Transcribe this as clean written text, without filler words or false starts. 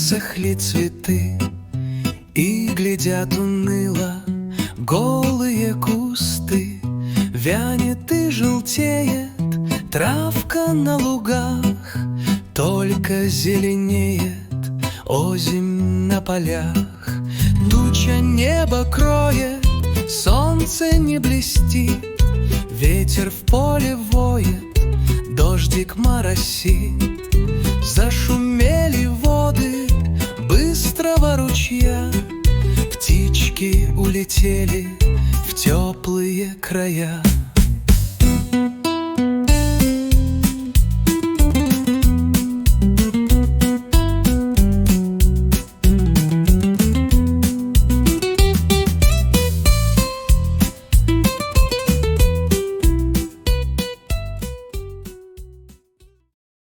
Высохли цветы и глядят уныло голые кусты. Вянет и желтеет травка на лугах, только зеленеет осень на полях. Туча небо кроет, солнце не блестит, ветер в поле воет, дождик моросит. Зашумели воды быстрого ручья, птички улетели в теплые края.